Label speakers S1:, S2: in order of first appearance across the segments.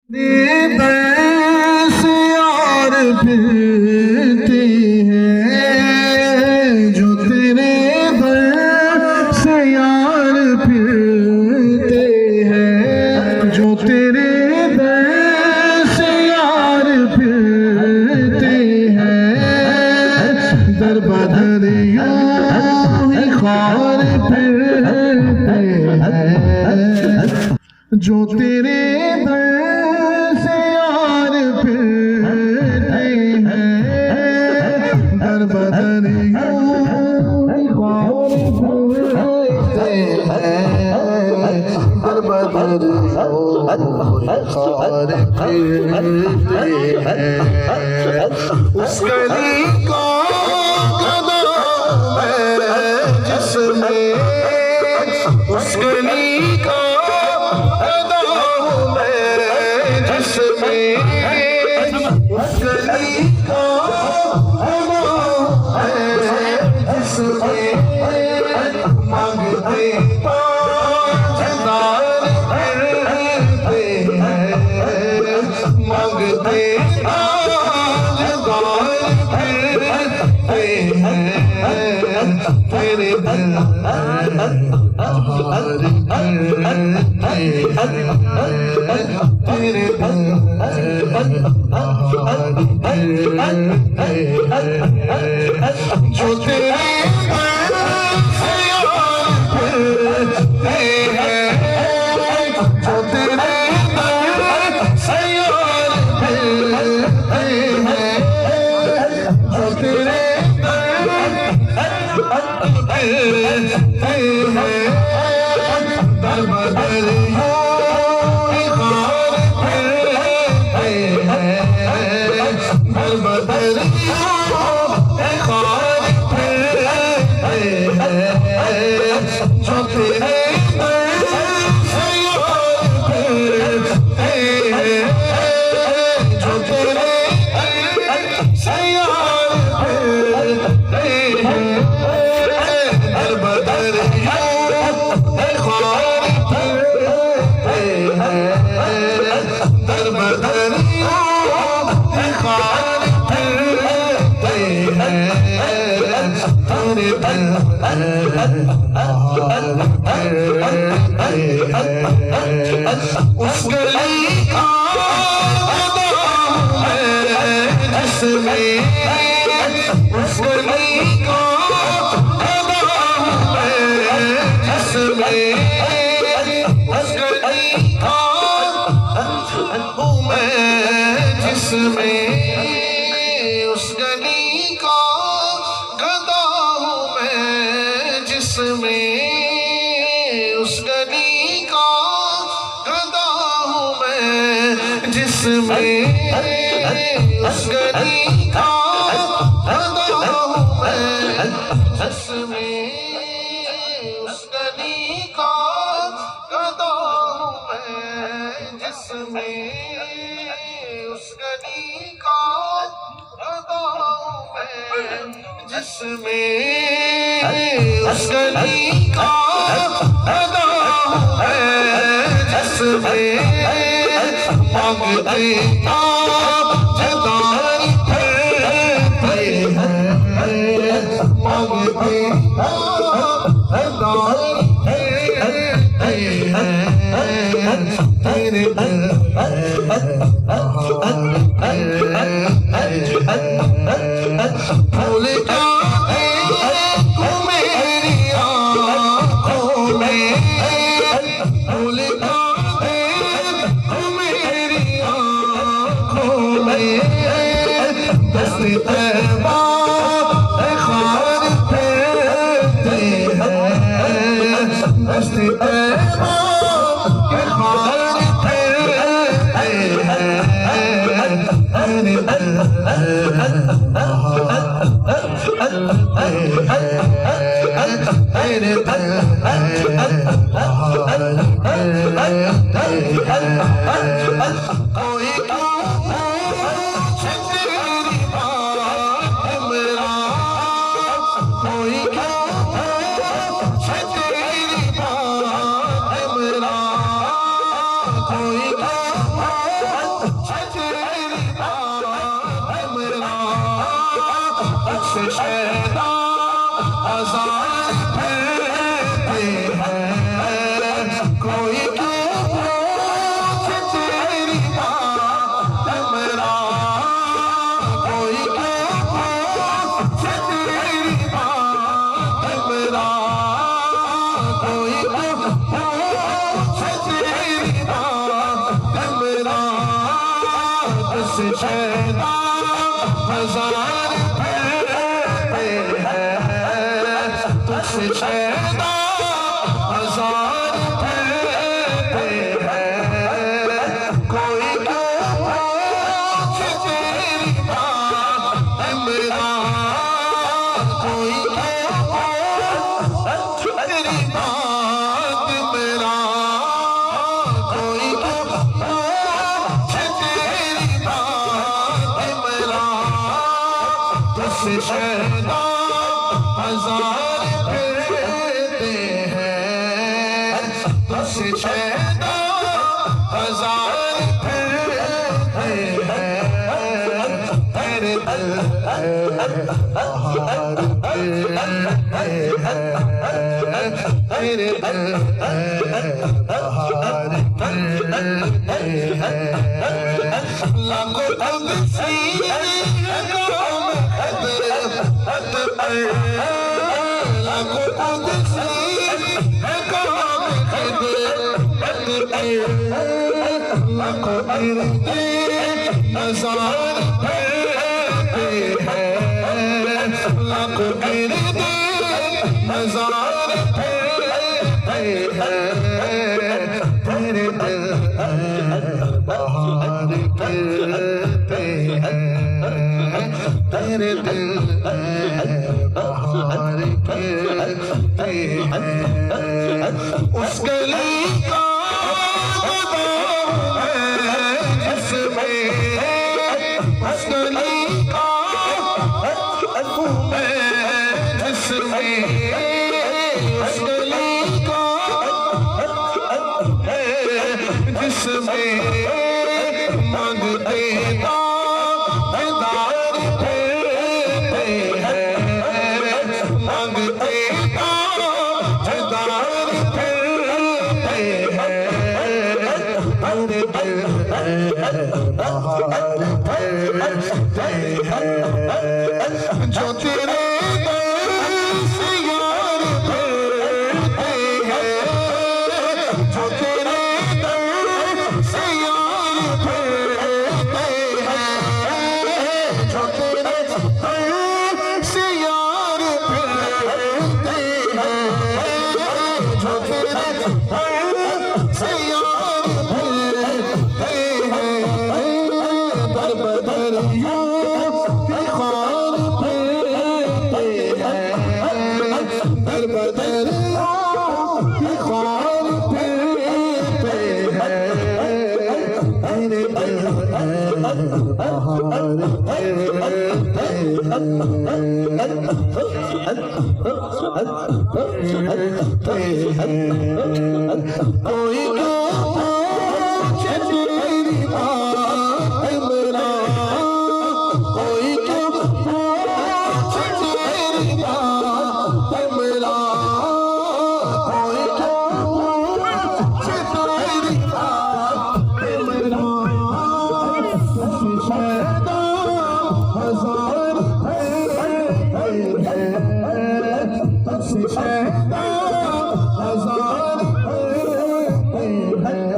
S1: बस यार फिरते हैं जो तेरे दर से यार फिरते हैं, जो तेरे दर से यार फिरते हैं, दर बदर यूं ही ख्वार फिरते हैं, जो तेरे दर से यार फिरते हैं, दर बदर यूं ही ख्वार फिरते हैं, दर बदर यूं ही ख्वार फिरते हैं। उस गली का कदम है जिसमें, उस गली का जो तेरे उस गली का जिसमें, उस गली का जिसमें, उस गली का हूँ मैं जिसमें, उस गली का गदा हूँ मैं जिसमें, उस गली का गदा हूँ मैं जिसमें, उस गली का गदा हूँ मैं जिसमें, उस गली का गदा हूँ मैं जिसमें, उस गली का गदा हूँ मैं जिसमें, उस गली का गदा हूँ मैं जिसमें, मांगते आप जदाई फिरते हैं, मांगते आप जदाई फिरते हैं, तेरे भूल जाते हो मेरी आँखों में, भूल जाते हो मेरी आँखों में, दस्ते तैबा ख्वार फिरते हैं, दस्ते तैबा ख्वार फिरते कोई बाजार फिरते हैं कोई क्यों पूछे तेरी बात मेरा कोई क्यों पूछे तेरी बात मेरा कोई क्यों पूछे तेरी बात मेरा तुझसे शैदा बाजार फिरते हैं तुझसे शैदा बाजार फिरते हैं कोई क्यों पूछे तेरी बात मेरा कोई क्यों पूछे तेरी बात मेरा कोई क्यों पूछे तेरी बात मेरा तुझसे शैदा बाजार फिरते हैं तुझसे शैदा बाजार फिरते हैं तेरे दिल बाहर फिरते हैं तेरे दिल बाहर फिरते हैं लाखों तकसीर लाखों तकसीर लाखों इर्दे नज़ार फिरते हैं लाखों इर्दे नज़ार फिरते हैं तेरे दिल बाहर फिरते हैं तेरे दिल बाहर फिरते हैं उस गली का उस गली का जिसमें उस गली का जिसमें मांगते दार फिरते हैं मांगते दार फिरते हैं तेरे दिल बाहर फिरते हैं जो तेरे दर से यार फिरते हैं जो तेरे दर से यार फिरते हैं जो तेरे दर से यार फिरते हैं जो तेरे दर से यार फिरते हैं दर बदर यूं खान फिरते हैं दर बदर यूं खान फिरते हैं तेरे दिल बाहर फिरते हैं कोई क्यों पूछे तेरी बात मेरा कोई क्यों पूछे तेरी बात मेरा कोई क्यों पूछे तेरी बात मेरा तुझसे शैदा बाजार फिरते हैं तुझसे शैदा बाजार फिरते हैं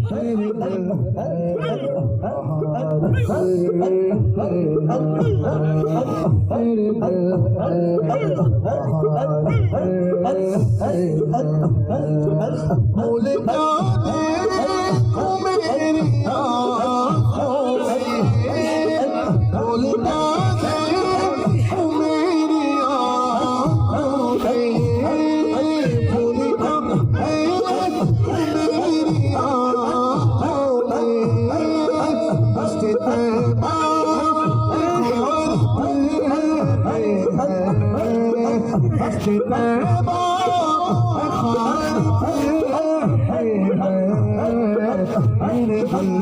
S1: तेरे दिल बाहर फिरते हैं तेरे दिल बाहर फिरते हैं भूल जाते हो मेरी आँखों में भूल जाते हो मेरी आँखों में भूल जाते मेरी आँखों में हंसते तैबा हंसते तैबा मेरे दिल